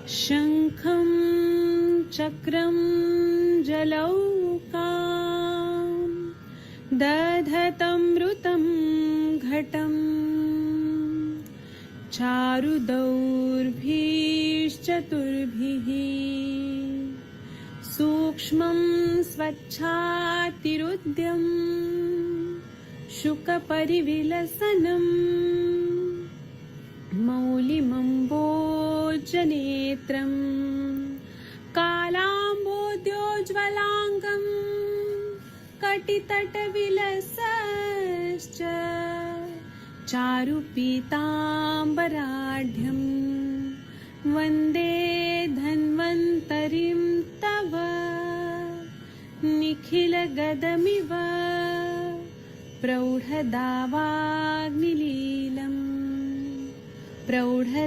शंखं चक्रं जलौकां दधतमृतं घटं चारुदौर्भिश्चतुर्भिः सूक्ष्मं स्वच्छातिरुद्यं शुकपरिविलसनम् मौलिमम्बोजनेत्रं कालाम्बोद्योज्ज्वलाङ्गं कटितटविलसश्च चारुपीताम्बराढ्यं वन्दे धन्वन्तरिं तव निखिलगदमिव प्रौढदावाग्निलीलम् प्रौढदावाग्निलीलम्।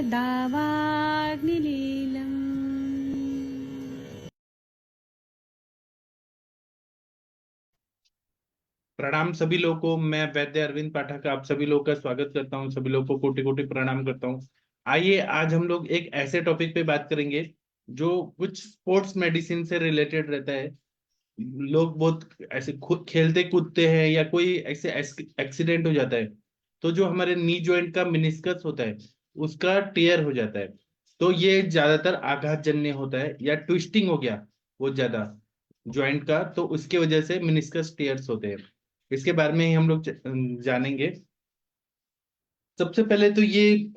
प्रणाम सभी लोगों को। मैं वैद्य अरविंद पाठक आप सभी लोगों का स्वागत करता हूं। सभी लोगों को कोटि कोटि प्रणाम करता हूं। आइए आज हम लोग एक ऐसे टॉपिक पे बात करेंगे जो कुछ स्पोर्ट्स मेडिसिन से रिलेटेड रहता है। लोग बहुत ऐसे खुद खेलते कूदते हैं या कोई ऐसे एक्सीडेंट हो जाता है तो जो हमारे नी जॉइंट का मेनिस्कस होता है उसका टेयर हो जाता है। तो ये ज्यादातर आघात जन्य होता है या ट्विस्टिंग हो गया बहुत ज्यादा जॉइंट का, तो उसके वजह से मेनिस्कस टेयर्स होते हैं। इसके बारे में ही हम लोग जानेंगे। सबसे पहले तो ये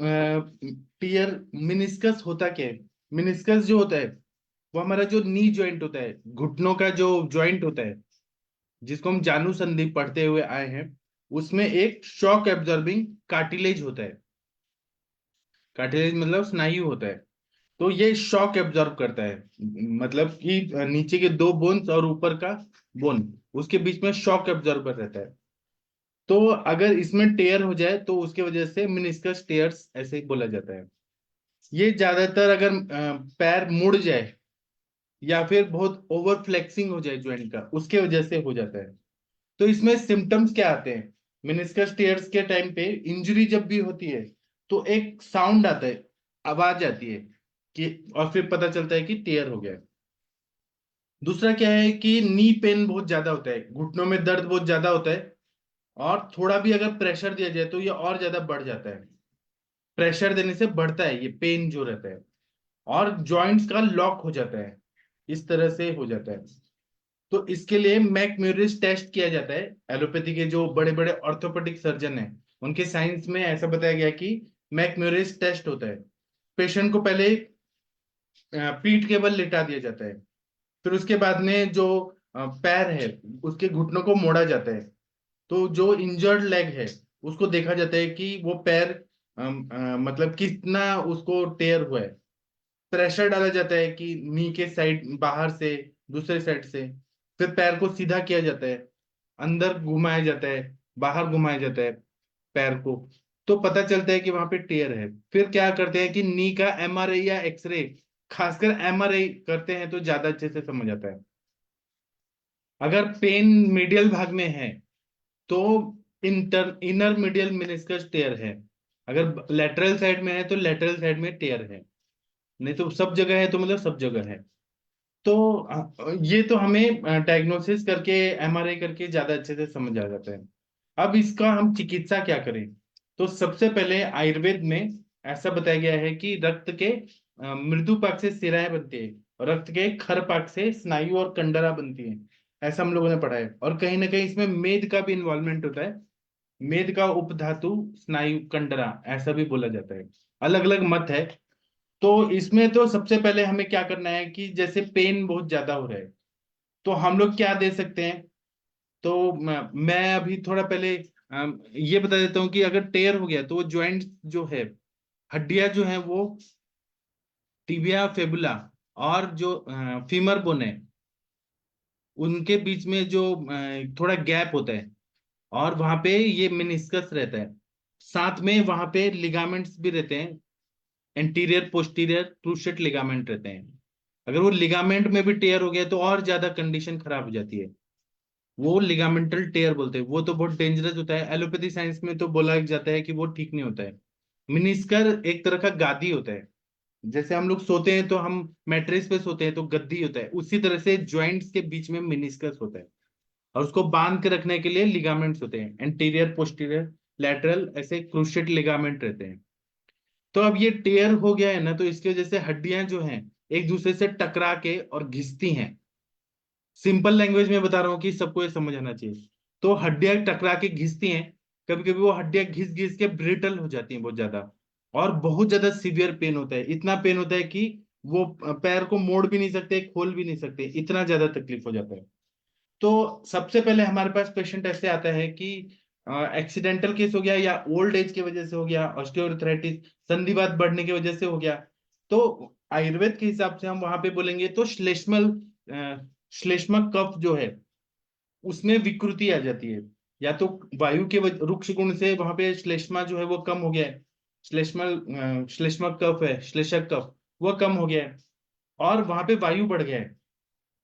टीयर मिनिस्कस होता क्या है। मिनिस्कस जो होता है वो हमारा जो नी जॉइंट होता है, घुटनों का जो जॉइंट होता है जिसको हम जानु संधि पढ़ते हुए आए हैं, उसमें एक शॉक एब्जॉर्बिंग कार्टिलेज होता है। कार्टिलेज मतलब स्नायु होता है। तो ये शॉक एब्जॉर्ब करता है, मतलब कि नीचे के दो बोन्स और ऊपर का बोन, उसके बीच में शॉक एब्जॉर्बर रहता है। तो अगर इसमें टेयर हो जाए तो उसके वजह से मिनिस्कस टेयर्स ऐसे ही बोला जाता है। ये ज्यादातर अगर पैर मुड़ जाए या फिर बहुत ओवर फ्लेक्सिंग हो जाए ज्वाइंट का, उसके वजह से हो जाता है। तो इसमें सिम्टम्स क्या आते हैं। मिनिस्कस टेयर्स के टाइम पे इंजरी जब भी होती है तो एक साउंड आता है, आवाज आती है कि, और फिर पता चलता है कि टेयर हो गया है। दूसरा क्या है कि नी पेन बहुत ज्यादा होता है, घुटनों में दर्द बहुत ज्यादा होता है, और थोड़ा भी अगर प्रेशर दिया जाए तो ये और ज्यादा बढ़ जाता है। प्रेशर देने से बढ़ता है ये पेन जो रहता है, और जॉइंट्स का लॉक हो जाता है, इस तरह से हो जाता है। तो इसके लिए मैकम्यूरिस टेस्ट किया जाता है। एलोपैथी के जो बड़े बड़े ऑर्थोपेडिक सर्जन हैं उनके साइंस में ऐसा बताया गया कि मैकम्यूरिस टेस्ट होता है। पेशेंट को पहले पीठ के बल लिटा दिया जाता है, फिर उसके बाद में जो पैर है उसके घुटनों को मोड़ा जाता है। तो जो इंजर्ड लेग है उसको देखा जाता है कि वो पैर मतलब कितना उसको टेयर हुआ है। प्रेशर डाला जाता है कि नी के साइड बाहर से, दूसरे साइड से। फिर पैर को सीधा किया जाता है, अंदर घुमाया जाता है, बाहर घुमाया जाता है पैर को। तो पता चलता है कि वहां पे टेयर है। फिर क्या करते हैं कि नी का एमआरआई या एक्सरे, खासकर एमआरआई करते हैं तो ज्यादा अच्छे से समझ आता है। अगर पेन मीडियल भाग में है तो इनर मीडियल मेनिस्कस टेयर है। अगर लेटरल साइड में है तो लेटरल साइड में टेयर है। नहीं तो सब जगह है तो मतलब सब जगह है। तो ये तो हमें डायग्नोसिस करके, एमआरआई करके ज्यादा अच्छे से समझ आ जाता है। अब इसका हम चिकित्सा क्या करें। तो सबसे पहले आयुर्वेद में ऐसा बताया गया है कि रक्त के मृदु पाक से सिराएं बनती है, और रक्त के खर पाक से स्नायु और कंडरा बनती है। ऐसा हम लोगों ने पढ़ा है, और कहीं ना कहीं इसमें मेद का भी इन्वॉल्वमेंट होता है। मेद का उपधातु स्नायु कंडरा ऐसा भी बोला जाता है। अलग अलग मत है। तो इसमें तो सबसे पहले हमें क्या करना है कि जैसे पेन बहुत ज्यादा हो रहा है तो हम लोग क्या दे सकते हैं। तो मैं अभी थोड़ा पहले ये बता देता हूँ कि अगर टेयर हो गया तो वो ज्वाइंट जो है, हड्डियां जो है वो टिबिया फेबुला और जो फीमर बोन है उनके बीच में जो थोड़ा गैप होता है, और वहां पे ये मेनिस्कस रहता है। साथ में वहां पे लिगामेंट्स भी रहते हैं, एंटीरियर पोस्टीरियर क्रूशेट लिगामेंट रहते हैं। अगर वो लिगामेंट में भी टेयर हो गया तो और ज्यादा कंडीशन खराब हो जाती है। वो लिगामेंटल टेयर बोलते हैं। वो तो बहुत डेंजरस होता है। एलोपैथी साइंस में तो बोला जाता है कि वो ठीक नहीं होता है। मिनिस्कर एक तरह का गादी होता है, जैसे हम लोग सोते हैं तो हम मैट्रेस पे सोते हैं तो गद्दी होता है, उसी तरह से जॉइंट्स के बीच में मिनिस्कस होता है, और उसको बांध के रखने के लिए लिगामेंट्स होते हैं, एंटीरियर, पोस्टीरियर, लैटरल, ऐसे क्रूशिएट लिगामेंट रहते हैं। तो अब ये टेयर हो गया है ना, तो इसकी वजह से हड्डियां जो हैं एक दूसरे से टकरा के और घिसती हैं। सिंपल लैंग्वेज में बता रहा हूँ कि सबको ये समझ आना चाहिए। तो हड्डियां टकरा के घिसती हैं, कभी कभी वो हड्डियां घिस घिस के ब्रिटल हो जाती हैं बहुत ज्यादा, और बहुत ज्यादा सीवियर पेन होता है, इतना पेन होता है कि वो पैर को मोड़ भी नहीं सकते, खोल भी नहीं सकते, इतना ज्यादा तकलीफ हो जाता है। तो सबसे पहले हमारे पास पेशेंट ऐसे आता है कि एक्सीडेंटल केस हो गया, या ओल्ड एज की वजह से हो गया, ऑस्टियोआर्थराइटिस, संधिवात बढ़ने की वजह से हो गया। तो आयुर्वेद के हिसाब से हम वहां पे बोलेंगे तो श्लेष्मक कफ जो है उसमें विकृति आ जाती है, या तो वायु के रुक्ष गुण से वहां पे श्लेष्मा जो है वो कम हो गया है, श्लेष्मक कफ है, श्लेषक कफ, वो कम हो गया है, और वहां पे वायु बढ़ गया है,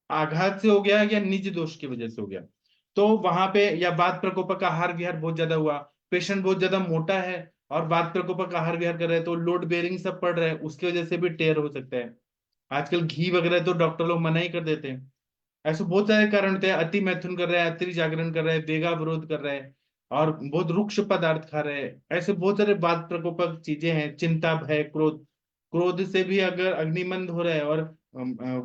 आघात से हो गया या निज दोष की वजह से हो गया। तो वहां पे या वात प्रकोपक आहार विहार बहुत ज्यादा हुआ, पेशेंट बहुत ज्यादा मोटा है और वात प्रकोपक आहार विहार कर रहा है, तो लोड बेरिंग सब पड़ रहा है, उसकी वजह से भी टेयर हो सकता है। आजकल घी वगैरह तो डॉक्टर लोग मना ही कर देते हैं। ऐसे बहुत सारे कारण होते हैं, अति मैथुन कर रहा है, अति जागरण कर रहा है, वेगा विरोध कर रहा है, और बहुत रुक्ष पदार्थ खा रहे हैं, ऐसे बहुत सारे वात प्रकोपक चीजें हैं, चिंता, भय, क्रोध। क्रोध से भी अगर अग्निमंद हो रहा है और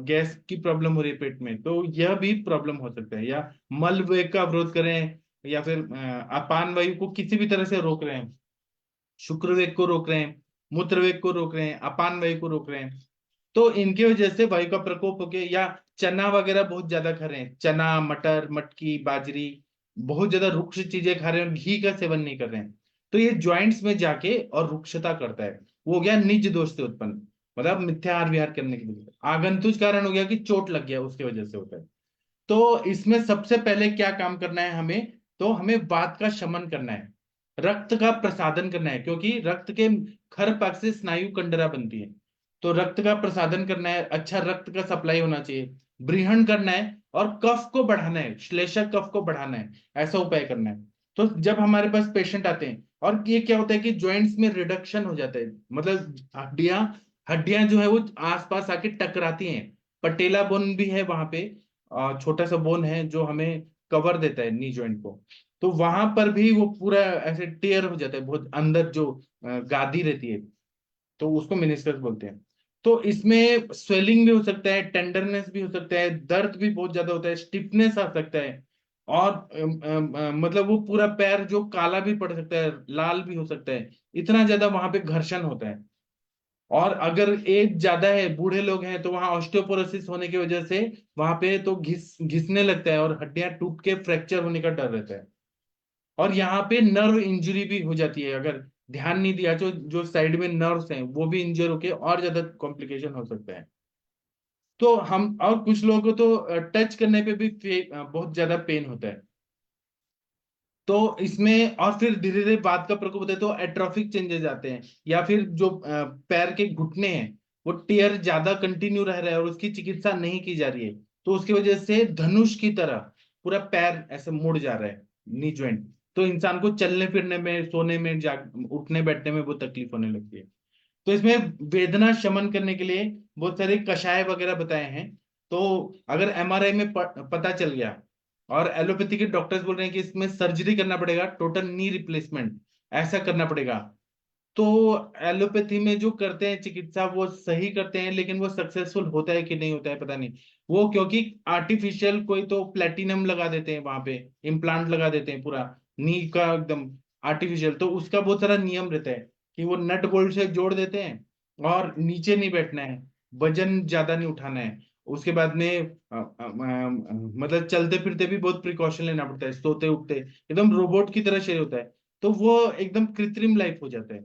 गैस की प्रॉब्लम हो रही है पेट में, तो यह भी प्रॉब्लम हो सकता है। या मल वेग का विरोध करें, या फिर अपान वायु को किसी भी तरह से रोक रहे हैं, शुक्र वेग को रोक रहे हैं, मूत्र वेग को रोक रहे हैं, अपान वायु को रोक रहे हैं, तो इनकी वजह से वायु का प्रकोप हो गया। या चना वगैरह बहुत ज्यादा खा रहे हैं, चना, मटर, मटकी, बाजरी, बहुत ज्यादा रुक्ष चीजें खा रहे हैं और घी का सेवन नहीं कर रहे हैं, तो ये ज्वाइंट्स में जाके और रुक्षता करता है। वो हो गया निज दोष से उत्पन्न, मतलब मिथ्या आहार विहार करने की वजह से। आगंतुक कारण हो गया कि चोट लग गया, उसकी वजह से होता है। तो इसमें सबसे पहले क्या काम करना है हमें, तो हमें वात का शमन करना है, रक्त का प्रसादन करना है, क्योंकि रक्त के खर पाक से स्नायु कंडरा बनती है। तो रक्त का प्रसादन करना है, अच्छा रक्त का सप्लाई होना चाहिए, ब्रीहण करना है, और कफ को बढ़ाना है, श्लेषक कफ को बढ़ाना है, ऐसा उपाय करना है। तो जब हमारे पास पेशेंट आते हैं, और ये क्या होता है कि जॉइंट्स में रिडक्शन हो जाता है, मतलब हड्डियां हड्डियां जो है वो आसपास आके टकराती हैं। पटेला बोन भी है वहां पे, छोटा सा बोन है जो हमें कवर देता है नी जॉइंट को, तो वहां पर भी वो पूरा ऐसे टेयर हो जाता है, बहुत अंदर जो गादी रहती है, तो उसको मेनिस्कस बोलते हैं। तो इसमें स्वेलिंग भी हो सकता है, टेंडरनेस भी हो सकता है, दर्द भी बहुत ज्यादा होता है, स्टिफनेस आ सकता है, और मतलब वो पूरा पैर जो काला भी पड़ सकता है, लाल भी हो सकता है, इतना ज्यादा वहां पे घर्षण होता है। और अगर एज ज्यादा है, बूढ़े लोग हैं, तो वहां ऑस्टियोपोरोसिस होने की वजह से वहां पे तो घिसने लगता है और हड्डियां टूट के फ्रैक्चर होने का डर रहता है। और यहाँ पे नर्व इंजरी भी हो जाती है, अगर ध्यान नहीं दिया तो जो साइड में नर्व्स हैं वो भी इंजर होके और ज्यादा कॉम्प्लिकेशन हो सकता है। तो हम और कुछ लोगों को तो टच करने पे भी बहुत ज्यादा पेन होता है। तो इसमें और फिर धीरे धीरे बात का प्रकोप होता है, तो एट्रोफिक चेंजेस आते हैं, या फिर जो पैर के घुटने हैं वो टेयर ज्यादा कंटिन्यू रह रहा है और उसकी चिकित्सा नहीं की जा रही है, तो उसकी वजह से धनुष की तरह पूरा पैर ऐसे मुड़ जा रहा है, नी ज्वाइंट। तो इंसान को चलने फिरने में, सोने में, जाग उठने बैठने में वो तकलीफ होने लगती है। तो इसमें वेदना शमन करने के लिए बहुत सारे कषाय वगैरह बताए हैं। तो अगर एमआरआई में पता चल गया और एलोपैथी के डॉक्टर्स बोल रहे हैं कि इसमें सर्जरी करना पड़ेगा, टोटल नी रिप्लेसमेंट ऐसा करना पड़ेगा, तो एलोपैथी में जो करते हैं चिकित्सा वो सही करते हैं, लेकिन वो सक्सेसफुल होता है कि नहीं होता है पता नहीं। वो क्योंकि आर्टिफिशियल कोई तो प्लेटिनम लगा देते हैं वहां पे, इम्प्लांट लगा देते हैं पूरा नी का एकदम आर्टिफिशियल, तो उसका बहुत सारा नियम रहता है कि वो नट बोल्ट से जोड़ देते हैं, और नीचे नहीं बैठना है, वजन ज्यादा नहीं उठाना है, उसके बाद में मतलब चलते फिरते भी बहुत प्रिकॉशन लेना पड़ता है, सोते उठते एकदम रोबोट की तरह शरीर होता है, तो वो एकदम कृत्रिम लाइफ हो जाता है।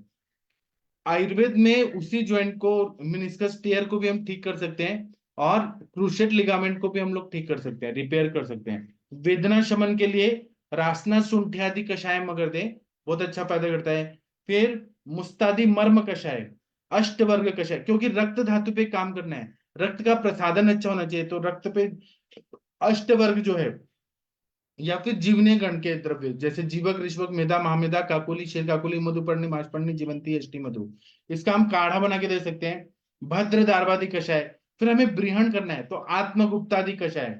आयुर्वेद में उसी ज्वाइंट को, मिनिस्कस टीयर को भी हम ठीक कर सकते हैं, और क्रूशिएट लिगामेंट को भी हम लोग ठीक कर सकते हैं, रिपेयर कर सकते हैं। वेदना शमन के लिए रासना शुंठी आदि कषाय मगर दें, बहुत अच्छा फायदा करता है। फिर मुस्तादी मर्म कषाय, अष्टवर्ग कषाय, क्योंकि रक्त धातु पे काम करना है, रक्त का प्रसादन अच्छा होना चाहिए, तो रक्त पे अष्टवर्ग जो है, या फिर जीवने गण के द्रव्य जैसे जीवक, ऋष्वक, मेधा, महामेधा, काकोली, शेर काकोली, मधुपर्णी, माशपर्णी, जीवंती, अष्टी मधु, इसका हम काढ़ा बना के दे सकते हैं। भद्र दार्वादि कषाय। फिर हमें ब्रीहण करना है तो आत्मगुप्तादि कषाय,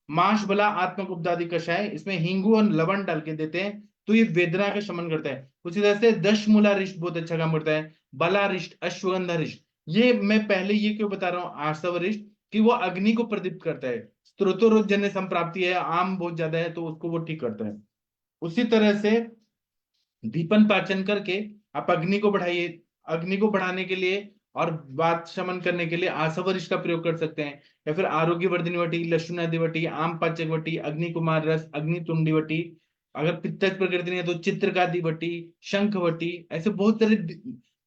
माशबला आत्मगुप्तादि कषाय, इसमें हींगू और लवण डाल के देते हैं तो ये वेदना का शमन करता है। उसी तरह से दशमूला रिष्ट बहुत अच्छा काम करता है, बला रिष्ट, अश्वगंधा रिष्ट। ये मैं पहले ये क्यों बता रहा हूँ आसव रिष्ट, कि वो अग्नि को प्रदीप्त करता है, स्त्रोतोरोजन्य संप्राप्ति है, आम बहुत ज्यादा है तो उसको वो ठीक करता है। उसी तरह से दीपन पाचन करके आप अग्नि को बढ़ाइए। अग्नि को बढ़ाने के लिए और वात शमन करने के लिए आसवरिश का प्रयोग कर सकते हैं, या फिर आरोग्य वर्धिनी वटी, लक्षुणादि वटी, आम पाचक वटी, अग्नि कुमार रस, अग्नि तुंडी वटी। अगर पित्तज प्रकृति नहीं है तो चित्रकादि वटी, शंख वटी, ऐसे बहुत सारे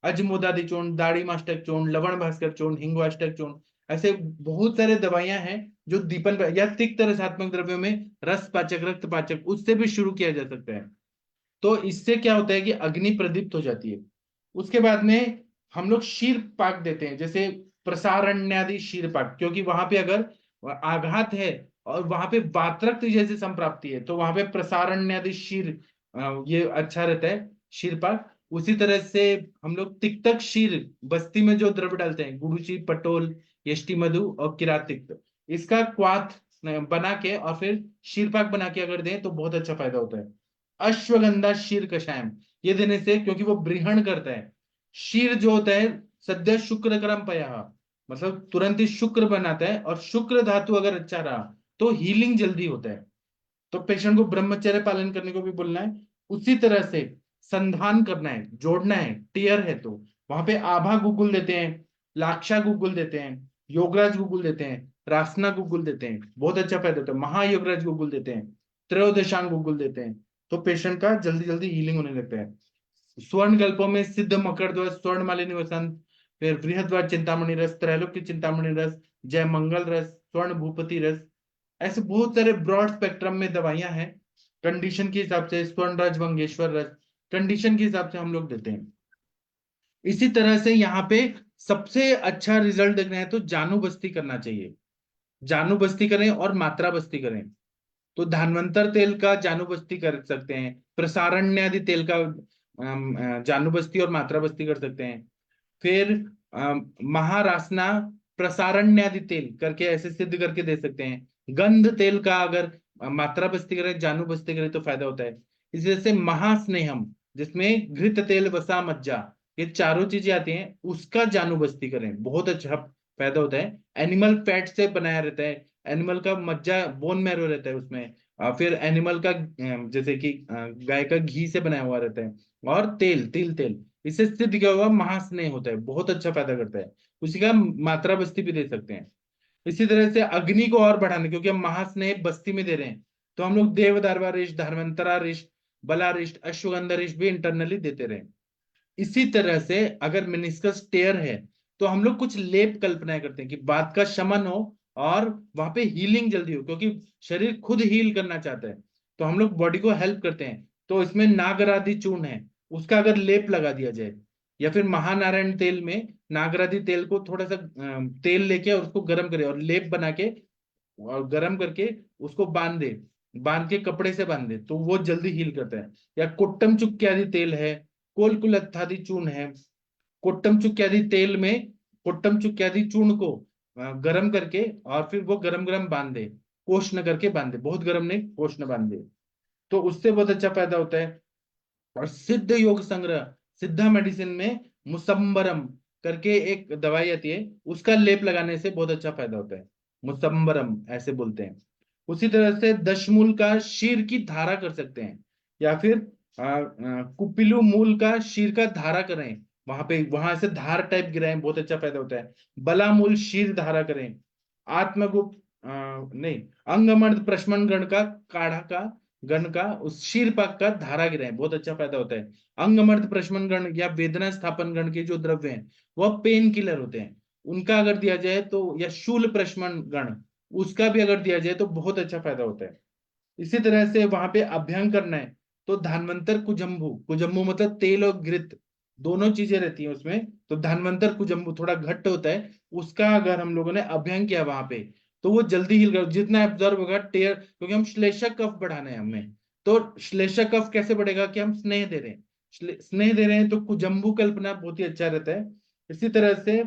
अजमोदादि चूर्ण, दाढ़ी मास्टक चूर्ण, लवण भास्कर चूर्ण, हिंगवाष्टक चूर्ण, ऐसे बहुत सारे दवाइयां हैं जो दीपन या तिक्त रसात्मक द्रव्यों में रस पाचक, रक्त पाचक, उससे भी शुरू किया जा सकता है। तो इससे क्या होता है कि अग्नि प्रदीप्त हो जाती है। उसके बाद में हम लोग शीर पाक देते हैं, जैसे प्रसारण्यादि शीर पाक, क्योंकि वहां पे अगर आघात है और वहां पे वात्रक्त जैसे संप्राप्ति है तो वहां पे प्रसारण्यादि शीर ये अच्छा रहता है, शीर पाक। उसी तरह से हम लोग तिक्तक शीर, बस्ती में जो द्रव्य डालते हैं, गुड़ूची, पटोल, यष्टि मधु और किरातिक्त, इसका क्वाथ बना के और फिर शीर पाक बना के अगर दें तो बहुत अच्छा फायदा होता है। अश्वगंधा शीर कषायम, ये देने से, क्योंकि वो ब्रीहण करता है। शीर जो होता है सद्य शुक्र क्रम पया, मतलब तुरंत ही शुक्र बनाता है, और शुक्र धातु अगर अच्छा रहा तो हीलिंग जल्दी होता है। तो पेशेंट को ब्रह्मचर्य पालन करने को भी बोलना है। उसी तरह से संधान करना है, जोड़ना है, टीयर है तो वहां पे आभा गुगुल देते हैं, लाक्षा गुगुल देते हैं, योगराज गुगुल देते हैं, रासना गुगुल देते हैं, बहुत अच्छा फायदा होता है, महायोगराज गुगुल देते हैं, त्रयोदशांग गुगुल देते हैं। तो पेशेंट का जल्दी जल्दी हीलिंग होने लगता है। स्वर्ण कल्पों में सिद्ध मकर ध्वज, स्वर्ण मालिनी वसंत, फिर बृहद्वार चिंतामणि रस, त्रैलोक्य चिंतामणि रस, जय मंगल रस, स्वर्ण भूपति रस, ऐसे बहुत सारे ब्रॉड स्पेक्ट्रम में दवाइयां हैं। कंडीशन के हिसाब से स्वर्ण रज, मंगेश्वर रस, कंडीशन के हिसाब से हम लोग देते हैं। इसी तरह से यहाँ पे सबसे अच्छा रिजल्ट देखना है तो जानू बस्ती करना चाहिए। जानू बस्ती करें और मात्रा बस्ती करें। तो धानवंतर तेल का जानू बस्ती कर सकते हैं, प्रसारण्यादि तेल का जानू बस्ती और मात्रा बस्ती कर सकते हैं। फिर महारासना प्रसारण्यादि तेल करके ऐसे सिद्ध करके दे सकते हैं। गंध तेल का अगर मात्रा बस्ती करें, जानू बस्ती करें तो फायदा होता है। इसी वजह से महास्नेहम, जिसमें घृत तेल, वसा, मज्जा, ये चारों चीजें आती हैं, उसका जानू बस्ती करें, बहुत अच्छा फायदा होता है। एनिमल फैट से बनाया रहता है, एनिमल का मज्जा, बोन मैरो रहता है उसमें। फिर एनिमल का जैसे कि गाय का घी से बनाया हुआ रहता है, और तेल, तिल तेल, इससे सिद्ध क्या हुआ, महास्नेह होता है, बहुत अच्छा फायदा करता है। उसी का मात्रा बस्ती भी दे सकते हैं। इसी तरह से अग्नि को और बढ़ाने, क्योंकि हम महास्नेह बस्ती में दे रहे हैं, तो हम लोग देवदारवा रिष्ट, धर्मंतरा रिष्ट, बला रिष्ट, अश्वगंधा रिष्ट भी इंटरनली देते रहे। इसी तरह से अगर मेनिस्कस टेयर है तो हम लोग कुछ लेप कल्पनाएं करते हैं कि बात का शमन हो और वहां पे हीलिंग जल्दी हो, क्योंकि शरीर खुद हील करना चाहता है, तो हम लोग बॉडी को हेल्प करते हैं। तो इसमें नागरादि चूर्ण है, उसका अगर लेप लगा दिया जाए, या फिर महानारायण तेल में नागरादि तेल को थोड़ा सा तेल लेके और उसको गर्म करे और लेप बना के और गर्म करके उसको बांध दे, बांध के कपड़े से बांध दे, तो वो जल्दी हील करता है। या कोट्टम चुक्क्यादि तेल है, कोलकुलत्थादि चूर्ण है। कोट्टम चुक्क्यादि तेल में कोट्टम चुक्क्यादि चूर्ण को गर्म करके और फिर वो गरम गरम बांध दे, कोष्ण करके बांध दे, बहुत गर्म नहीं, कोष्ण बांध दे, तो उससे बहुत अच्छा फायदा होता है। और सिद्ध योग संग्रह, सिद्धा मेडिसिन में मुसम्बरम करके एक दवाई आती है, उसका लेप लगाने से बहुत अच्छा फायदा होता है, मुसम्बरम ऐसे बोलते हैं। उसी तरह से दशमूल का शीर की धारा कर सकते हैं, या फिर कुपिलु मूल का शीर का धारा करें, वहां पे वहां से धार टाइप गिराएं, बहुत अच्छा फायदा होता है। बला मूल शीर धारा करें। आत्मगुप्त नहीं, अंगमर्द प्रश्मन गण का काढ़ा का, गण का उस शीरपाक का धारा गिराएं, बहुत अच्छा फायदा होता है। अंगमर्द प्रशमन गण या वेदना स्थापन गण के जो द्रव्य हैं वह पेन किलर होते हैं, उनका अगर दिया जाए तो, या शूल प्रशमन गण, उसका भी अगर दिया जाए तो बहुत अच्छा फायदा होता है। इसी तरह से वहां पे अभ्यंग करना है तो धानवंतर कुजम्बू, कुजम्बू मतलब तेल और घृत दोनों चीजें रहती हैं उसमें, तो धानवंतर कुजम्बू थोड़ा घट्ट होता है, उसका अगर हम लोगों ने अभ्यंग किया वहां पे तो वो जल्दी हिल कर, जितना एब्जॉर्ब होगा टेयर, क्योंकि हम श्लेषक कफ बढ़ाना है हमें, तो श्लेषक कफ कैसे बढ़ेगा कि हम स्नेह दे रहे हैं, स्नेह दे रहे हैं, तो कुजम्बू कल्पना बहुत ही अच्छा रहता है। इसी तरह से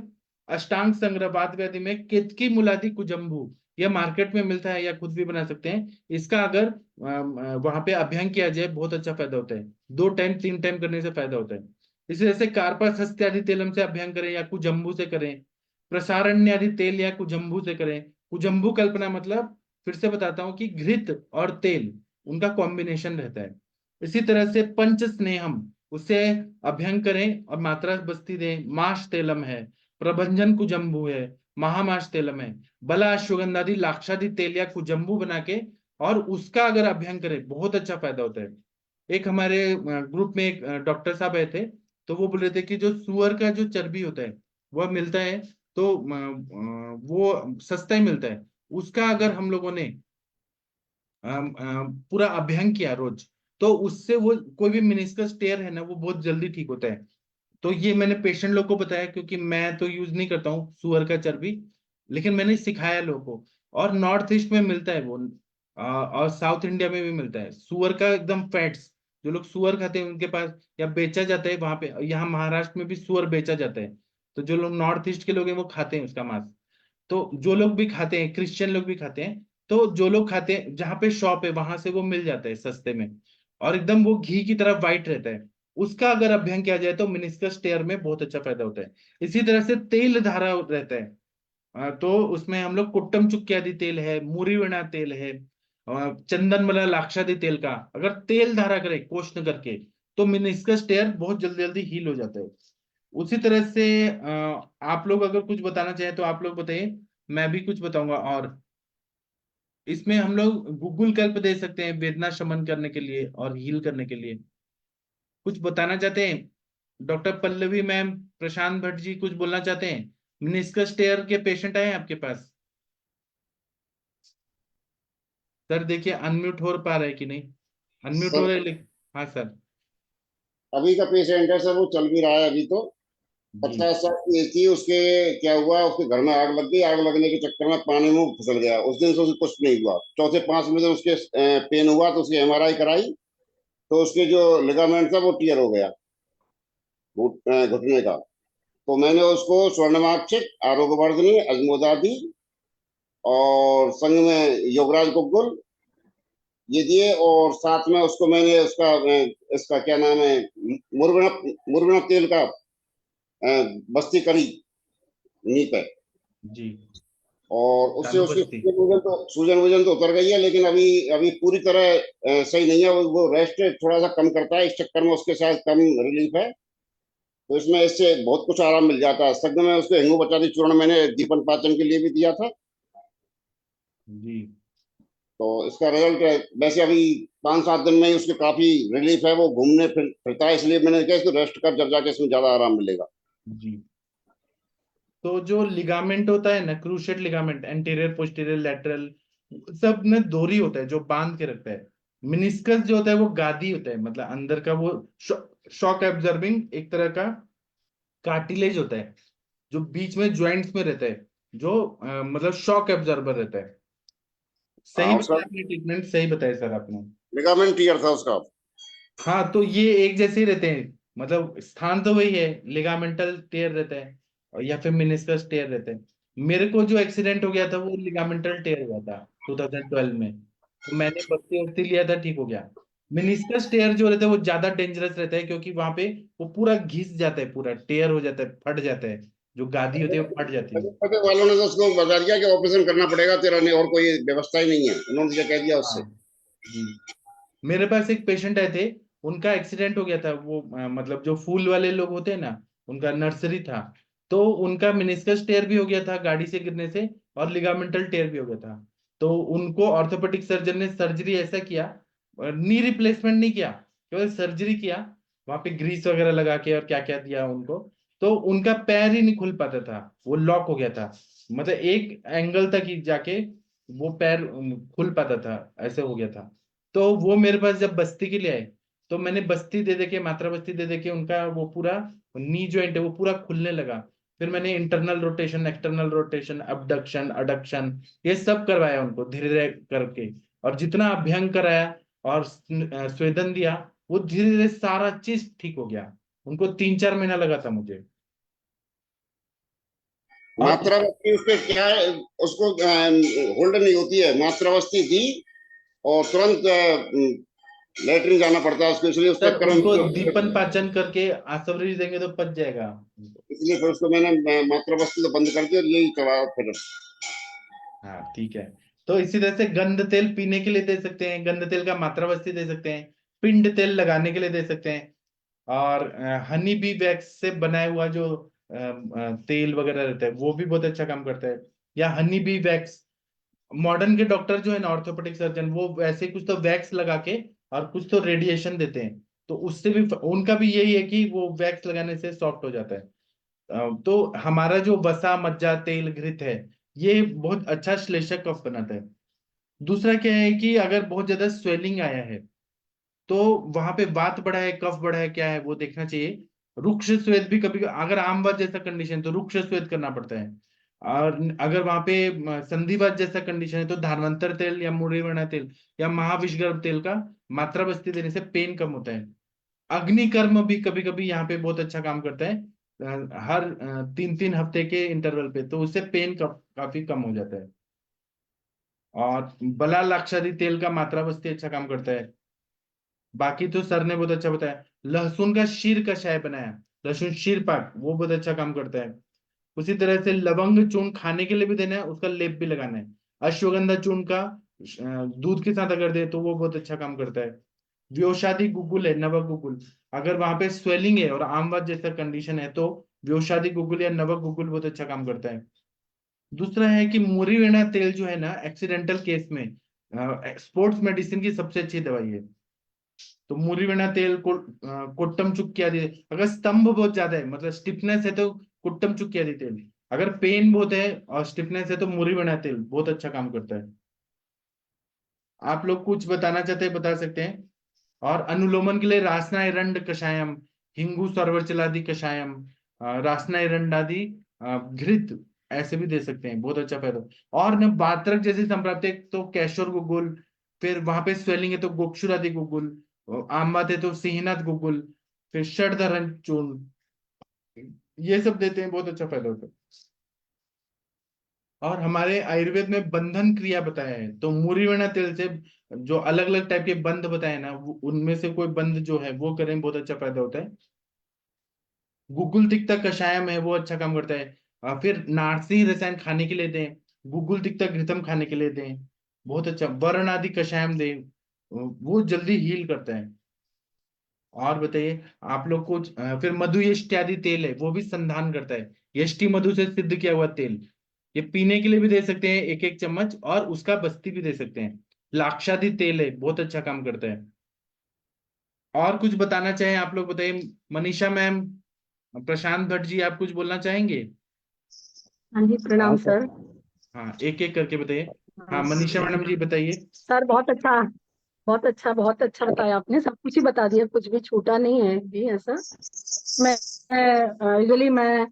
अष्टांग संग्रह वात व्याधि में केतकी मुलादि कुजम्बू, यह मार्केट में मिलता है या खुद भी बना सकते हैं। इसका अगर वहां पे अभ्यंग किया जाए बहुत अच्छा फायदा होता है, 2 टाइम 3 टाइम करने से फायदा होता है। इसी तरह से कार्पस हस्त्यादि तेलम से अभ्यंग करें या कुजम्बू से करें, प्रसारण्यादि तेल या कुजम्बू से करें। कुजम्बू कल्पना मतलब, फिर से बताता हूँ कि घृत और तेल उनका कॉम्बिनेशन रहता है। इसी तरह से पंच स्नेहम, उससे अभ्यंग करें और मात्रा बस्ती दें। माश तेलम है, प्रभंजन कुजम्बू है, महामाश तेलम है। बला अश्वगंधादि लाक्षादि तेल या कुजम्बू बना के और उसका अगर अभ्यंग करें बहुत अच्छा फायदा होता है। एक हमारे ग्रुप में एक डॉक्टर साहब आए थे, तो वो बोल रहे थे कि जो सुअर का जो चर्बी होता है वह मिलता है, तो वो सस्ता ही मिलता है। उसका अगर हम लोगों ने पूरा अभ्यंग किया रोज, तो उससे वो कोई भी मेनिस्कस टेयर है ना वो बहुत जल्दी ठीक होता है। तो ये मैंने पेशेंट लोग को बताया, क्योंकि मैं तो यूज नहीं करता हूँ सुअर का चर्बी, लेकिन मैंने सिखाया लोगों को। और नॉर्थ ईस्ट में मिलता है वो, और साउथ इंडिया में भी मिलता है सुअर का एकदम फैट्स। जो लोग सुअर खाते हैं उनके पास, या बेचा जाता है वहां पे, यहाँ महाराष्ट्र में भी सुअर बेचा जाता है। तो जो लोग नॉर्थ ईस्ट के लोग हैं वो खाते हैं उसका मांस। तो जो लोग भी खाते हैं, क्रिश्चियन लोग भी खाते हैं, तो जो लोग खाते हैं जहाँ पे शॉप है वहां से वो मिल जाता है सस्ते में, और एकदम वो घी की तरह व्हाइट रहता है। उसका अगर अभ्यंग किया जाए तो मेनिस्कस टेयर में बहुत अच्छा फायदा होता है। इसी तरह से तेल धारा रहता है, तो उसमें हम लोग कुट्टम चुक्की आदि तेल है, मुरीवणा तेल है, चंदन मला लाक्षादि तेल का अगर तेल धारा करे कोष्ण करके, तो मेनिस्कस टेयर बहुत जल्दी जल्दी हील हो जाता है। उसी तरह से आप लोग अगर कुछ बताना चाहें तो आप लोग बताइए, मैं भी कुछ बताऊंगा। और इसमें हम लोग गूगल कल्प दे सकते हैं वेदना शमन करने के लिए और हील करने के लिए। कुछ बताना चाहते हैं डॉक्टर पल्लवी मैम, प्रशांत भट्ट जी, कुछ बोलना चाहते हैं? मेनिस्कस टेयर के पेशेंट आए हैं आपके पास? सर देखिए अनम्यूट हो पा रहा है कि नहीं, अनम्यूट हो सर रहा है हाँ सर। अभी का पेशेंट है सर, वो चल भी रहा है अभी तो। जी 50 साल की एज थी उसके। क्या हुआ, उसके घर में आग लग गई। आग लगने के चक्कर में पानी में वो फिसल गया। उस दिन से उसे कुछ नहीं हुआ। चौथे 5 दिन उसके पेन हुआ तो उसकी एमआरआई कराई, तो उसके जो लिगामेंट था वो टियर हो गया, घुटने का। तो मैंने उसको स्वर्णमाक्षिक, आरोग्यवर्धिनी, अजमोदादी और संग में योगराज गुग्गुल ये दिए। और साथ में उसको मैंने उसका इसका क्या नाम है, मुरगुना मुरगुना तेल का बस्ती करी नी पे। जी। और उससे चालू उसकी बस्ती। सूजन वूजन तो उतर गई है, लेकिन अभी अभी पूरी तरह सही नहीं है। वो रेस्ट थोड़ा सा कम करता है, इस चक्कर में उसके साथ कम रिलीफ है। तो इसमें इससे बहुत कुछ आराम मिल जाता है। संग में उसको हिंगू बचाती चूर्ण मैंने दीपन पाचन के लिए भी दिया था। जी। तो इसका रिजल्ट वैसे अभी 5-7 दिन में ही उसके काफी रिलीफ है। वो घूमने फिरता है, इसलिए मैंने कहा इसको रेस्ट कर, जब जाके इसमें ज्यादा आराम मिलेगा। जी। तो जो लिगामेंट होता है ना, cruciate ligament, anterior posterior lateral, सब में दोरी होता है जो बांध के रखता है। मिनिस्कस जो होता है वो गादी होता है, मतलब अंदर का वो शॉक एब्जॉर्बिंग एक तरह का कार्टिलेज होता है, जो बीच में ज्वाइंट्स में रहता है, जो मतलब शॉक एब्जॉर्बर रहता है। सही हाँ, उसका बताया आपने, ट्रीटमेंट सही बताया सर आपने। लिगामेंट टीयर था उसका। हाँ तो ये एक जैसे ही रहते हैं, मतलब स्थान तो वही है, लिगामेंटल टेयर रहता है और या फिर मेनिस्कस टेयर रहता है। मेरे को जो एक्सीडेंट हो गया था वो लिगामेंटल टेयर हुआ था 2012 में, तो मैंने भर्ती वर्ती लिया था, ठीक हो गया। मेनिस्कस टेयर जो रहता है वो ज्यादा डेंजरस रहता है, क्योंकि वहां पे वो पूरा घिस जाता है, पूरा टेयर हो जाता है, फट जाता है, जो गादी होती है वो फट जाती है। पते वालों ने तो उसको बता दिया कि ऑपरेशन करना पड़ेगा तेरा, नहीं और कोई व्यवस्था ही नहीं है, उन्होंने क्या कह दिया हाँ उससे। जी। मेरे पास एक पेशेंट आए थे, उनका एक्सीडेंट हो गया था, वो मतलब जो फूल वाले लोग होते हैं ना, उनका नर्सरी था, तो उनका मेनिस्कस टेयर भी हो गया था गाड़ी से गिरने से, और लिगामेंटल टेयर भी हो गया था। तो उनको ऑर्थोपेडिक सर्जन ने सर्जरी ऐसा किया, नी रिप्लेसमेंट नहीं किया, केवल सर्जरी किया, वहां पे ग्रीस वगैरह लगा के और क्या क्या दिया उनको। तो उनका पैर ही नहीं खुल पाता था, वो लॉक हो गया था, मतलब एक एंगल तक ही जाके वो पैर खुल पाता था, ऐसे हो गया था। तो वो मेरे पास जब बस्ती के लिए आए, तो मैंने बस्ती दे दे के, मात्रा बस्ती दे दे के उनका वो पूरा नी जॉइंट है वो पूरा खुलने लगा। फिर मैंने internal rotation, external rotation, abduction, adduction, ये सब करवाया उनको धीरे धीरे करके, और जितना अभ्यंग कराया और स्वेदन दिया, वो धीरे धीरे सारा चीज ठीक हो गया। उनको 3-4 महीना लगा था मुझे। मात्रावस्ती उसके क्या है, उसको होल्ड नहीं होती है, मात्रावस्ती दी और तुरंत लेटरिन जाना पड़ता है उसको, इसलिए उस सर चक्कर में उसको दीपन पाचन करके आसवरी देंगे तो पच जाएगा। इसलिए फिर उसको मैंने मात्रावस्ती तो बंद कर दी और यही चलाया फिर। हाँ ठीक है। तो इसी तरह से गंध तेल पीने के लिए दे सकते हैं, गंध तेल का मात्रावस्ती दे सकते हैं, पिंड तेल लगाने के लिए दे सकते हैं, और हनी बी वैक्स से बनाया हुआ जो तेल वगैरह रहता है वो भी बहुत अच्छा काम करता है। या हनी बी वैक्स, मॉडर्न के डॉक्टर जो है ना, ऑर्थोपेडिक सर्जन, वो वैसे कुछ तो वैक्स लगा के और कुछ तो रेडिएशन देते हैं, तो उससे भी उनका भी यही है कि वो वैक्स लगाने से सॉफ्ट हो जाता है। तो हमारा जो वसा मज्जा तेल घृत है, ये बहुत अच्छा श्लेषक कफ बनाता है। दूसरा क्या है कि अगर बहुत ज्यादा स्वेलिंग आया है तो वहां पे वात बढ़ा है, कफ बढ़ा है, क्या है वो देखना चाहिए। रुक्ष स्वेद भी कभी, अगर आमवात जैसा कंडीशन तो रुक्ष स्वेद करना पड़ता है। और अगर वहां पे संधिवात जैसा कंडीशन है तो धारवंतर तेल या मुरैना तेल या महाविषगर्भ तेल का मात्रा बस्ती देने से पेन कम होता है। अग्निकर्म भी कभी कभी यहाँ पे बहुत अच्छा काम करता है, हर 3-3 हफ्ते के इंटरवल पे, तो उससे पेन काफी कम हो जाता है। और बला लाक्षादी तेल का मात्रा बस्ती अच्छा काम करता है। बाकी तो सर ने बहुत अच्छा बताया। लहसुन का शीर कषाय बनाया, लहसुन शीर पाक, वो बहुत अच्छा काम करता है। उसी तरह से लवंग चूर्ण खाने के लिए भी देना है, उसका लेप भी लगाना है। अश्वगंधा चूर्ण का दूध के साथ अगर दे तो वो बहुत अच्छा काम करता है। व्योषादी गुगुल है, नवक गुगुल, अगर वहां पे स्वेलिंग है और आमवात जैसा कंडीशन है तो व्योषादी गुगुल या नवक गुगुल बहुत अच्छा काम करता है। दूसरा है कि मुरीवेणा तेल जो है ना, एक्सीडेंटल केस में स्पोर्ट्स मेडिसिन की सबसे अच्छी दवाई है। तो मुरीवेणा तेल को कोट्टम चुक्की आदि, अगर स्तंभ बहुत ज्यादा है मतलब स्टिफनेस है तो कुट्टम चुक्की आदि तेल, अगर पेन बहुत है और स्टिफनेस है तो मुरीवेणा तेल बहुत अच्छा काम करता है। आप लोग कुछ बताना चाहते हैं बता सकते हैं। और अनुलोमन के लिए रासनायरंड कषायम, हिंगू सर्वचलादि कषायम, रासनायरंडादि घृत, ऐसे भी दे सकते हैं, बहुत अच्छा फायदा। और न बात्रक जैसी संप्राप्ति है तो कैशोर गुगुल, फिर वहां पे स्वेलिंग है तो गोक्षुरादि गुगुल, आमवात है तो सिंहनाथ गुगुल, फिर षडधरण चूर्ण, ये सब देते हैं, बहुत अच्छा फायदा होता है। और हमारे आयुर्वेद में बंधन क्रिया बताया है, तो मुरीवेणा तेल से जो अलग अलग टाइप के बंध बताए ना, उनमें से कोई बंध जो है वो करें, बहुत अच्छा फायदा होता है। गुगुल तिक्ता कषायम है, वो अच्छा काम करता है। फिर नारसी रसायन खाने के लिए दें, गुगुल तिक्ता घृतम खाने के लिए दें, बहुत अच्छा। वर्ण आदि कषायम दें, वो जल्दी हील करता है। और बताइए आप लोग कुछ, फिर मधु यष्टि आदि तेल है, वो भी संधान करता है, यष्टि मधु से सिद्ध किया हुआ तेल, ये पीने के लिए भी दे सकते हैं 1-1 चम्मच, और उसका बस्ती भी दे सकते हैं। लाक्षादि तेल है, बहुत अच्छा काम करता है। और कुछ बताना चाहें आप लोग बताइए, मनीषा मैम, प्रशांत भट्ट जी, आप कुछ बोलना चाहेंगे? हाँ जी, प्रणाम सर। हाँ एक एक करके बताइए। हाँ हाँ, मनीषा मैडम जी बताइए। सर बहुत अच्छा, बहुत अच्छा, बहुत अच्छा बताया आपने, सब कुछ ही बता दिया, कुछ भी छूटा नहीं है भी ऐसा। मैं यूजुअली मैं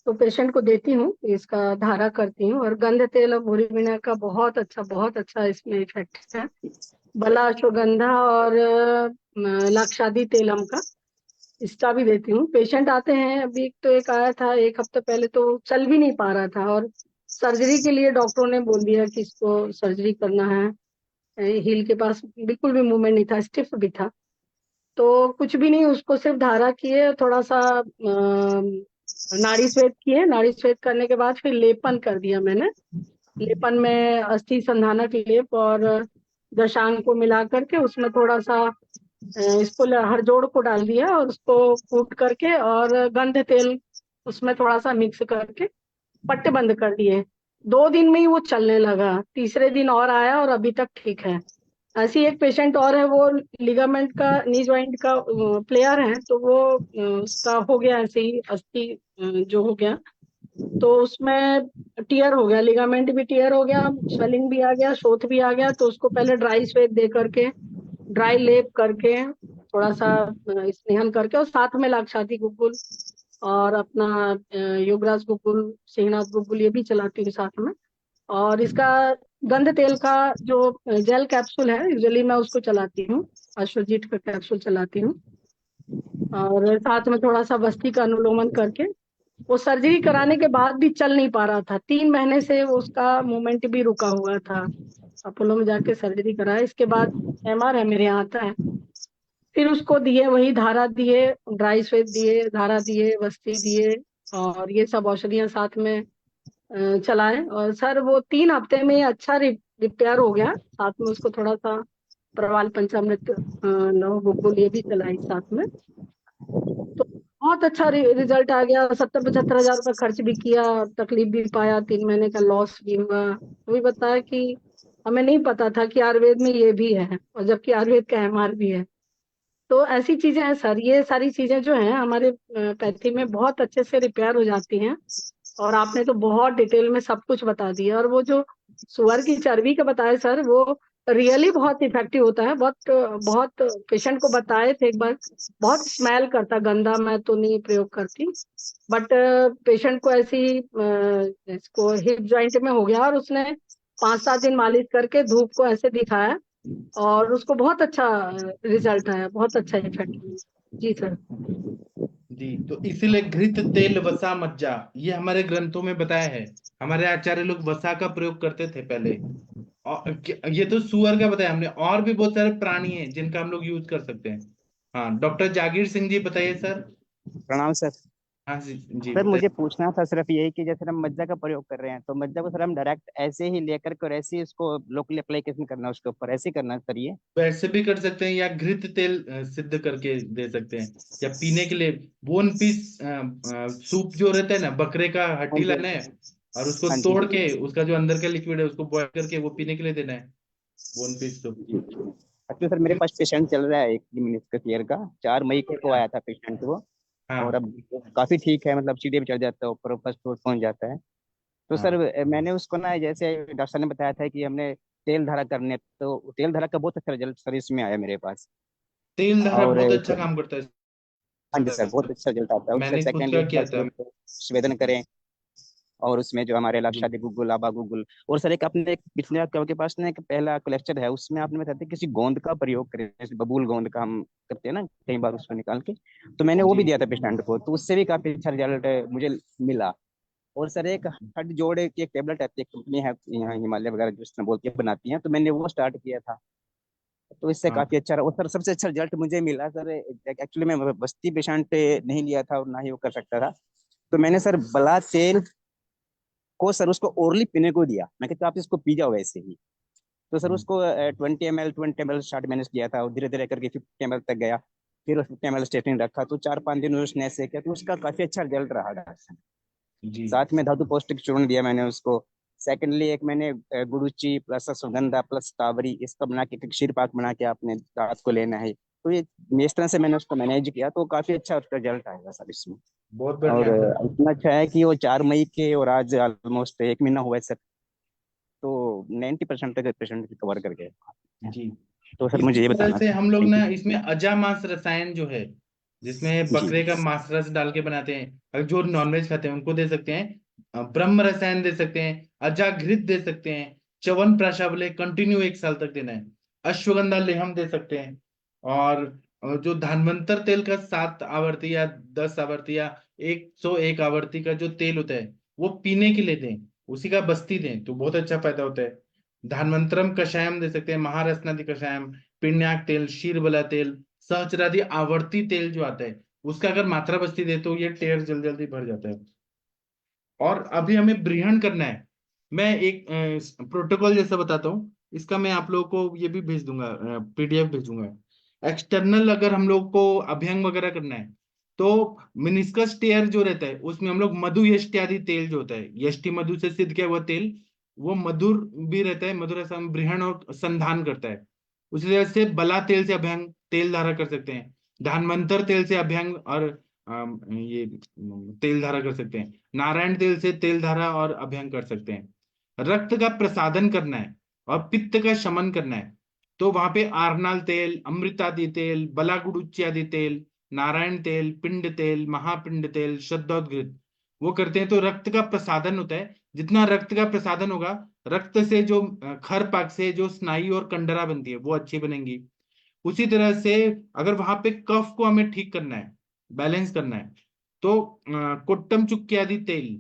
तो पेशेंट को देती हूँ, इसका धारा करती हूँ, और गंध तेल और मुरीविना का बहुत अच्छा इसमें इफेक्ट है। बला अश्वगंधा और लाक्षादी तेलम का, इसका भी देती हूँ। पेशेंट आते हैं, अभी तो एक आया था 1 हफ्ते पहले, तो चल भी नहीं पा रहा था, और सर्जरी के लिए डॉक्टरों ने बोल दिया कि इसको सर्जरी करना है। हील के पास बिल्कुल भी मूवमेंट नहीं था, स्टिफ भी था। तो कुछ भी नहीं, उसको सिर्फ धारा किए, थोड़ा सा नाड़ी स्वेद किए, नाड़ी स्वेद करने के बाद फिर लेपन कर दिया मैंने। लेपन में अस्थि संधानक लेप और दशांग को मिला करके उसमें थोड़ा सा इसको हरजोड़ को डाल दिया, और उसको कूट करके और गंध तेल उसमें थोड़ा सा मिक्स करके पट्टे बंद कर दिए। 2 दिन में ही वो चलने लगा, तीसरे दिन और आया और अभी तक ठीक है। ऐसी एक पेशेंट और है, वो लिगामेंट का, नी जॉइंट का प्लेयर है, तो वो उसका हो गया ऐसे ही अस्थि जो हो गया, तो उसमें टीयर हो गया, लिगामेंट भी टीयर हो गया, स्वेलिंग भी आ गया, शोथ भी आ गया। तो उसको पहले ड्राई स्वेद दे करके, ड्राई लेप करके, थोड़ा सा स्नेहन करके, और साथ में लाक्षादी गुगुल और अपना योगराज गुगुल, सिंहनाथ गुगुल, ये भी चलाती हूँ साथ में। और इसका गंध तेल का जो जेल कैप्सूल है, यूजुअली मैं उसको चलाती हूँ, अश्वजीत का कैप्सूल चलाती हूँ, और साथ में थोड़ा सा बस्ती का अनुलोमन करके वो सर्जरी कराने के बाद भी चल नहीं पा रहा था, 3 महीने से उसका मूवमेंट भी रुका हुआ था। अपोलो में जाके सर्जरी कराया, इसके बाद MR है मेरे यहाँ आता है। फिर उसको दिए, वही धारा दिए, ड्राई स्वेट दिए, धारा दिए, वस्ती दिए, और ये सब औषधियां साथ में चलाए। और सर वो 3 हफ्ते में अच्छा रिपेयर हो गया। साथ में उसको थोड़ा सा प्रवाल पंचामृत, लव गुग्गुल ये भी चलाई साथ में। तो बहुत अच्छा रिजल्ट आ गया। 70-75 हजार रुपये खर्च भी किया, तकलीफ भी पाया, 3 महीने का लॉस भी हुआ। वही बताया कि हमें नहीं पता था कि आयुर्वेद में ये भी है, और जबकि आयुर्वेद का MR भी है। तो ऐसी चीजें हैं सर, ये सारी चीजें जो हैं हमारे पैथी में बहुत अच्छे से रिपेयर हो जाती हैं। और आपने तो बहुत डिटेल में सब कुछ बता दिया। और वो जो सुअर की चर्बी का बताया सर, वो रियली बहुत इफेक्टिव होता है। बहुत बहुत पेशेंट को बताए थे एक बार, बहुत स्मेल करता, गंदा, मैं तो नहीं प्रयोग करती, बट पेशेंट को ऐसी इसको हिप जॉइंट में हो गया, और उसने 5-7 दिन मालिश करके धूप को ऐसे दिखाया, और उसको बहुत अच्छा रिजल्ट आया, बहुत अच्छा इफेक्ट। जी सर। जी, तो इसीलिए घृत तेल वसा मज्जा ये हमारे ग्रंथों में बताया है। हमारे आचार्य लोग वसा का प्रयोग करते थे पहले। और ये तो सुअर का बताया हमने, और भी बहुत सारे प्राणी हैं जिनका हम लोग यूज कर सकते हैं। हाँ, डॉक्टर जागीर सिंह जी बताइए सर। प्रणाम सर। हाँ जी जी सर मुझे बताइए। पूछना था सिर्फ यही कि जैसे हम मज्जा का प्रयोग कर रहे हैं, तो मज्जा को सर हम डायरेक्ट ऐसे ही लेकर के और ऐसे ही उसको लोकली अप्लीकेशन करना है उसके ऊपर, ऐसे ही करना सर ये? वैसे भी कर सकते हैं, या घृत तेल सिद्ध करके दे सकते हैं, या पीने के लिए बोन पीस सूप जो रहता है ना, बकरे का हाँ हड्डी जी, लाना है और उसको हाँ जी, तोड़ के उसका जो अंदर का लिक्विड है उसको बॉयल करके वो पीने के लिए देना है, बोन पीस सूप। जी। एक्चुअली सर मेरे पास पेशेंट चल रहा है एक मिनिस्टर ईयर का, 4 मई को आया था पेशेंट वो। और हाँ अब काफी ठीक है, मतलब सीढ़ी पे चढ़ जाता है, ऊपर फर्स्ट फ्लोर पहुंच जाता है। तो सर हाँ, मैंने उसको ना, जैसे डॉक्टर साहब ने बताया था कि हमने तेल धारा करने, तो तेल धारा का बहुत अच्छा रिजल्ट सर इसमें आया मेरे पास। तेल धारा और बहुत अच्छा काम करता है हाँ जी सर, सर। बहुत अच्छा रिजल्ट आता है उससे। मैंने खुद सेकेंडली का उसका किया था। स्वेदन करें, और उसमें जो हमारे जी लाक्षादी गुग्गुल, आबा गुग्गुल, और सर एक अपने एक पिछले आपके पास ना एक पहला लेक्चर है, उसमें आपने बताया था किसी गोंद का प्रयोग करें, जैसे बबूल गोंद का हम करते हैं ना कई बार उसको निकाल के, तो मैंने वो जी भी दिया था पेशेंट को, तो उससे भी काफी अच्छा रिजल्ट मुझे मिला। और सर एक हड्डी जोड़े की एक टेबलेट आती है, कंपनी है यहाँ हिमालय वगैरह जो इसमें बोलती है बनाती है, तो मैंने वो स्टार्ट किया था, तो इससे हाँ। काफी अच्छा रहा। और सर सबसे अच्छा रिजल्ट मुझे मिला सर, एक्चुअली मैं बस्ती पेशेंट नहीं लिया था और ना ही वो कर सकता था, तो मैंने सर बला तेल को सर उसको ओरली पीने को दिया, मैं कहता आप इसको पी जाओ वैसे ही। तो सर उसको 20 ml स्टार्ट मैंने किया था, और धीरे धीरे करके 50 ml तक गया। फिर 50 ml स्टेटिन रखा, तो 4-5 दिन उसने ऐसे किया, तो उसका काफी अच्छा रिजल्ट रहा डॉक्टर साहब। जी साथ में धातु पौष्टिक चूर्ण दिया मैंने उसको। सेकेंडली एक मैंने गुड़ुची प्लस सुगंधा प्लस कावरी इसका बना के एक क्षीर पाक बना के आपने रात को लेना है, तो ये इस तरह से मैंने उसको मैनेज किया, तो काफी अच्छा उसका रिजल्ट आएगा सर इसमें। बहुत और बढ़िया सर। इतना अच्छा है कि वो 4 मई के और आज ऑलमोस्ट 1 महीना हुआ है सर, तो 90% तक पेशेंट कवर कर गए। जी, तो सर मुझे इसी ये तरह बताना से था। हम लोग थैंक ना यू। इसमें अजामास रसायन जो है, जिसमें जी बकरे का मांस रस डाल के बनाते हैं, अगर जो नॉनवेज खाते हैं उनको दे सकते हैं। ब्रह्म रसायन दे सकते हैं, अजाघृत दे सकते हैं, च्यवन प्राशावले कंटिन्यू 1 साल तक देना है, अश्वगंधा लेहम दे सकते हैं। और जो धान्वंतर तेल का 7 आवर्ती या 10 आवर्ती या 101 आवर्ती का जो तेल होता है वो पीने के लिए दें, उसी का बस्ती दें तो बहुत अच्छा फायदा होता है। धान्वंतरम कषायम दे सकते हैं, महारत्नादि कषायम, पिण्याक तेल, क्षीरबला तेल, सहस्रादि आवर्ती तेल जो आता है उसका अगर मात्रा बस्ती दे तो ये टेर जल्दी जल्दी भर जाता है। और अभी हमें ब्रीहण करना है। मैं एक प्रोटोकॉल जैसा बताता हूँ, इसका मैं आप लोगों को ये भी भेज दूंगा, PDF भेजूंगा। एक्सटर्नल अगर हम लोग को अभ्यंग वगैरह करना है तो मिनिस्कस टेयर जो रहता है उसमें हम लोग मधु यष्टि तेल जो होता है, यष्टि मधु से सिद्ध किया हुआ तेल, वो मधुर भी रहता है, मधुर ऐसा ब्रीहण और संधान करता है। उसी तरह से बला तेल से अभ्यंग तेल धारा कर सकते हैं, धानवंतर तेल से अभ्यंग और ये तेल धारा कर सकते हैं, नारायण तेल से तेल धारा और अभ्यंग कर सकते हैं। रक्त का प्रसादन करना है और पित्त का शमन करना है तो वहां पे आरनाल तेल, अमृतादि तेल, बलागुडुच्चादि तेल, नारायण तेल, पिंड तेल, महापिंड तेल, शुद्धोदघृत वो करते हैं, तो रक्त का प्रसादन होता है। जितना रक्त का प्रसादन होगा, रक्त से जो खर पाक से जो स्नायु और कंडरा बनती है वो अच्छी बनेंगी। उसी तरह से अगर वहां पे कफ को हमें ठीक करना है, बैलेंस करना है, तो कोट्टम चुक्की आदि तेल,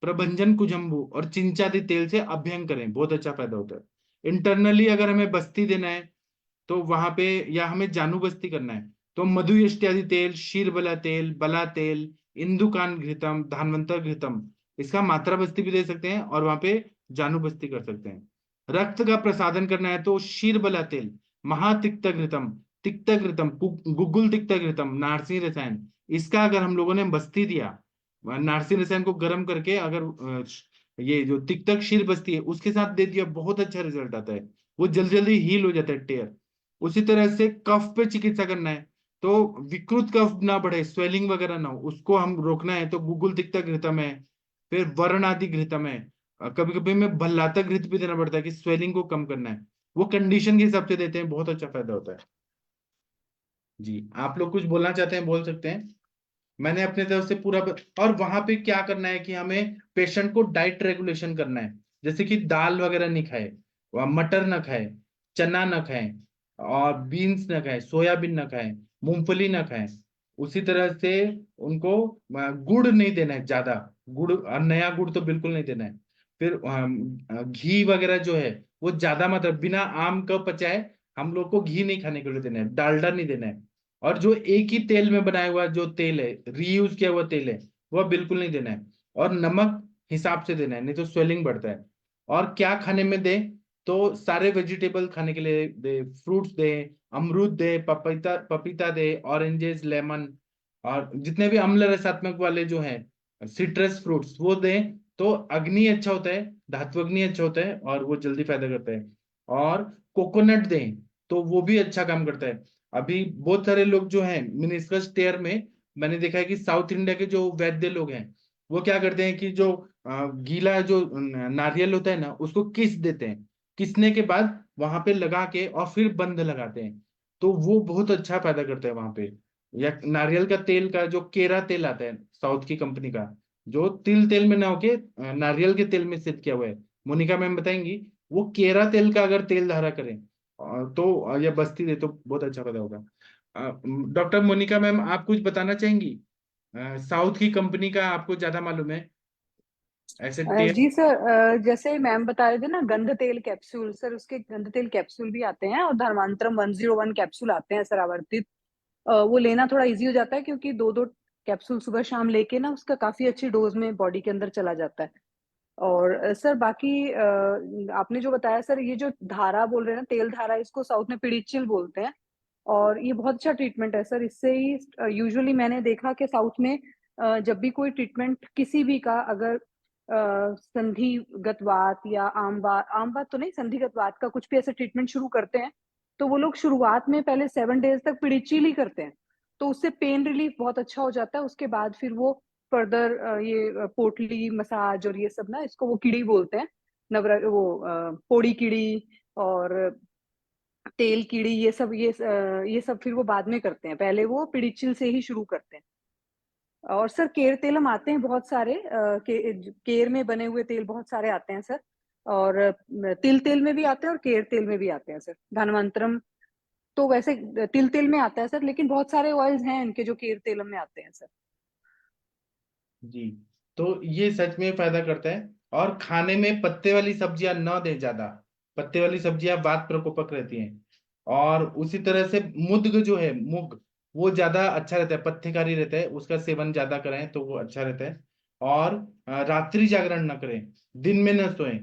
प्रभंजन कुजम्बू और चिंचादि तेल से अभ्यंग करें, बहुत अच्छा फायदा होता है। इंटरनली अगर हमें बस्ती देना है तो वहां पे, या हमें जानू बस्ती करना है, तो मधु इत्यादि तेल, क्षीर बला तेल, इंदुकान घृतम, धानवंतर घृतम, इसका मात्रा बस्ती भी दे सकते हैं और वहां पे जानू बस्ती कर सकते हैं। रक्त का प्रसादन करना है तो क्षीर बला तेल, महातिक्त घृतम, तिक्त घृतम, गुग्गुल तिक्त घृतम, नारसी रसायन, इसका अगर हम लोगों ने बस्ती दिया, नारसी रसायन को गर्म करके अगर ये जो तिक्त क्षीर बस्ती है उसके साथ दे दिया, बहुत अच्छा रिजल्ट आता है, वो जल्दी जल्दी हील हो जाता है टेयर। उसी तरह से कफ पे चिकित्सा करना है तो विकृत कफ ना बढ़े, स्वेलिंग वगैरह ना हो, उसको हम रोकना है तो गुगुल तिक्त घृतम है, फिर वर्ण आदि घृतम है। कभी कभी में भल्लातक घृत भी देना पड़ता है कि स्वेलिंग को कम करना है, वो कंडीशन के हिसाब से देते हैं, बहुत अच्छा फायदा होता है। जी, आप लोग कुछ बोलना चाहते हैं बोल सकते हैं। मैंने अपने तरफ से पूरा और वहां पे क्या करना है कि हमें पेशेंट को डाइट रेगुलेशन करना है, जैसे कि दाल वगैरह नहीं खाए, मटर न खाए, चना न खाए, और बीन्स न खाए, सोयाबीन न खाए, मूंगफली न खाए। उसी तरह से उनको गुड़ नहीं देना है ज्यादा, गुड़ नया गुड़ तो बिल्कुल नहीं देना है। फिर घी वगैरह जो है वो ज्यादा मतलब बिना आम का पचाए हम लोग को घी नहीं खाने के लिए देना है, डालडा नहीं देना है। और जो एक ही तेल में बनाया हुआ जो तेल है, रीयूज किया हुआ तेल है, वह बिल्कुल नहीं देना है। और नमक हिसाब से देना है, नहीं तो स्वेलिंग बढ़ता है। और क्या खाने में दे, तो सारे वेजिटेबल खाने के लिए दे, फ्रूट्स दे, अमरूद दे, पपीता पपीता दे, ऑरेंजेस, लेमन, और जितने भी अम्ल रसात्मक वाले जो हैं सिट्रस फ्रूट्स वो दे, तो अग्नि अच्छा होता है, धात्वग्नि अच्छा होता है और वो जल्दी फायदा करता है। और कोकोनट दें तो वो भी अच्छा काम करता है। अभी बहुत सारे लोग जो हैं मिनिस्कस टेयर में, मैंने देखा है कि साउथ इंडिया के जो वैद्य लोग हैं वो क्या करते हैं कि जो गीला जो नारियल होता है ना उसको किस देते हैं, किसने के बाद वहां पे लगा के और फिर बंद लगाते हैं, तो वो बहुत अच्छा फायदा करता है वहां पे। या नारियल का तेल का जो केरा तेल आता है साउथ की कंपनी का, जो तिल तेल में ना होके नारियल के तेल में सिद्ध किया हुआ है, मोनिका मैम बताएंगी, वो केरा तेल का अगर तेल धारा करें तो या बस्ती दे तो बहुत अच्छा फायदा होगा। डॉक्टर मोनिका मैम आप कुछ बताना चाहेंगी? साउथ की कंपनी का आपको ज्यादा मालूम है ऐसे टेस्ट। जी सर, जैसे मैम बता रहे थे ना गंध तेल कैप्सूल, सर उसके गंध तेल कैप्सूल भी आते हैं और धर्मांतरम 101 कैप्सूल आते हैं सर आवर्तित। वो लेना थोड़ा इजी हो जाता है क्योंकि दो दो कैप्सूल सुबह शाम लेके ना उसका काफी अच्छी डोज में बॉडी के अंदर चला जाता है। और सर बाकी आपने जो बताया सर, ये जो धारा बोल रहे हैं ना, तेल धारा, इसको साउथ में पिड़िचिल बोलते हैं। और ये बहुत अच्छा ट्रीटमेंट है सर। इससे ही यूजुअली मैंने देखा कि साउथ में जब भी कोई ट्रीटमेंट किसी भी का अगर संधिगत वात या आम बात तो नहीं, संधिगत वात का कुछ भी ऐसे ट्रीटमेंट शुरू करते हैं तो वो लोग शुरुआत में पहले 7 डेज तक पिड़िचिल ही करते हैं। तो उससे पेन रिलीफ बहुत अच्छा हो जाता है। उसके बाद फिर वो फर्दर ये पोटली मसाज और ये सब ना, इसको वो कीड़ी बोलते हैं, पोड़ी कीड़ी और तेल कीड़ी, ये सब फिर वो बाद में करते हैं, पहले वो पिड़िचिल से ही शुरू करते हैं। और सर केर तेल हम आते हैं बहुत सारे, केर में बने हुए तेल बहुत सारे आते हैं सर। और तिल तेल में भी आते हैं और केर तेल में भी आते हैं सर। धनवंतरम तो वैसे तिल तेल में आता है सर, लेकिन बहुत सारे ऑयल्स हैं इनके जो केर तेल में आते हैं सर। जी, तो ये सच में फायदा करता है। और खाने में पत्ते वाली सब्जियां न दें ज्यादा, पत्ते वाली सब्जियां वात प्रकोपक रहती हैं। और उसी तरह से मुद्ग जो है, मुग, वो ज्यादा अच्छा रहता है, पत्तेकारी रहता है, उसका सेवन ज्यादा करें तो वो अच्छा रहता है। और रात्रि जागरण न करें, दिन में न सोएं,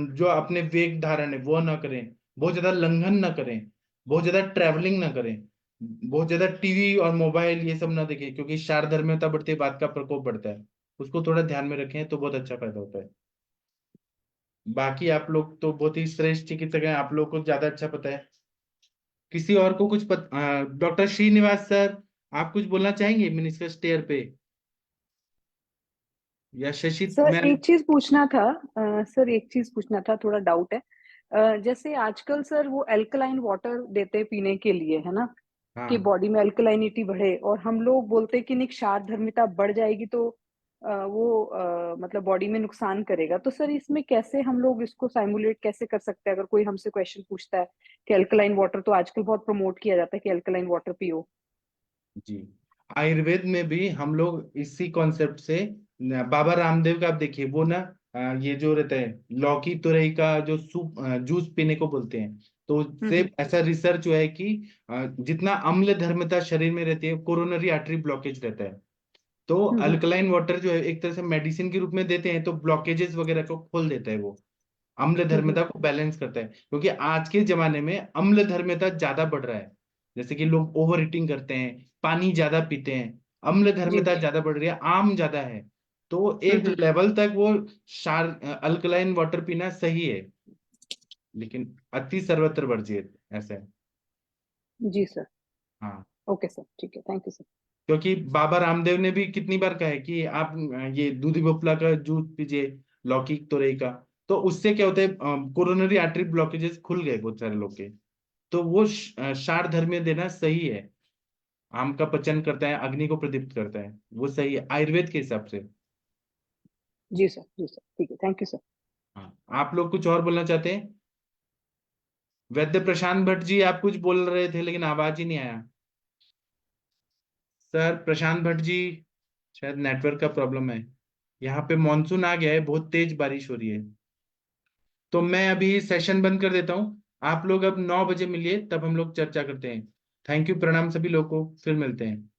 जो अपने वेग धारण है वो न करें, बहुत ज्यादा लंघन न करें, बहुत ज्यादा ट्रैवलिंग न करें, बहुत ज्यादा टीवी और मोबाइल ये सब ना देखें, क्योंकि शारधर्मियता बढ़ती है, बात का प्रकोप बढ़ता है, उसको थोड़ा ध्यान में रखें तो बहुत अच्छा फायदा होता है। बाकी आप लोग तो बहुत ही श्रेष्ठ चिकित्सक हैं, आप लोग को ज्यादा अच्छा पता है। किसी और को कुछ डॉक्टर श्रीनिवास सर, आप कुछ बोलना चाहेंगे मिनिस्टर टेयर पे, या शशि सर मैम? एक चीज पूछना था, सर एक चीज पूछना था, थोड़ा डाउट है। जैसे आजकल सर वो अल्कलाइन वाटर देते हैं पीने के लिए, है ना, कि हाँ, बॉडी में अल्कलाइनिटी बढ़े, और हम लोग बोलते हैं कि नहीं क्षार धर्मिता बढ़ जाएगी तो वो मतलब बॉडी में नुकसान करेगा। तो सर इसमें कैसे हम लोग इसको साइमुलेट कैसे कर सकते हैं, अगर कोई हमसे क्वेश्चन पूछता है कि अल्कलाइन वाटर तो आजकल बहुत प्रमोट किया जाता है कि अल्कलाइन वाटर पियो। जी, आयुर्वेद में भी हम लोग इसी कॉन्सेप्ट से बाबा रामदेव का आप देखिए, वो ना ये जो रहता है लौकी तुरई का जो सूप जूस पीने को बोलते हैं, तो उससे ऐसा रिसर्च हुआ है कि जितना अम्ल धर्मता शरीर में रहती है, कोरोनरी आर्टरी ब्लॉकेज रहता है, तो अल्कलाइन वाटर जो है एक तरह से मेडिसिन के रूप में देते हैं, तो ब्लॉकेजेस वगैरह को खोल देता है, वो अम्ल धर्मिता को बैलेंस करता है। क्योंकि आज के जमाने में अम्ल धर्मिता ज्यादा बढ़ रहा है, जैसे कि लोग ओवर ईटिंग करते हैं, पानी ज्यादा पीते हैं, अम्ल धर्मिता ज्यादा बढ़ रही है, आम ज्यादा है। तो एक लेवल तक वो अल्कलाइन वाटर पीना सही है, लेकिन अति सर्वत्र वर्जित, ऐसा है। जी सर। हाँ, ओके सर, ठीक है, थैंक यू सर। क्योंकि बाबा रामदेव ने भी कितनी बार कहा है कि आप ये दूधी भोपला का जूस पीजिए, लौकी तोरई का, तो उससे क्या होता है, कोरोनरी आर्टरी ब्लॉकेजेस खुल गए बहुत सारे लोग के, तो वो क्षार धर्म देना सही है। आम का पचन करता है, अग्नि को प्रदीप्त करता है, वो सही है आयुर्वेद के हिसाब से। जी सर, जी सर, ठीक है, थैंक यू सर। हाँ, आप लोग कुछ और बोलना चाहते हैं? वैद्य प्रशांत भट्ट जी, आप कुछ बोल रहे थे लेकिन आवाज ही नहीं आया। सर प्रशांत भट्ट जी, शायद नेटवर्क का प्रॉब्लम है। यहाँ पे मॉनसून आ गया है, बहुत तेज बारिश हो रही है, तो मैं अभी सेशन बंद कर देता हूँ। आप लोग अब 9 बजे मिलिए, तब हम लोग चर्चा करते हैं। थैंक यू, प्रणाम सभी लोगों को, फिर मिलते हैं।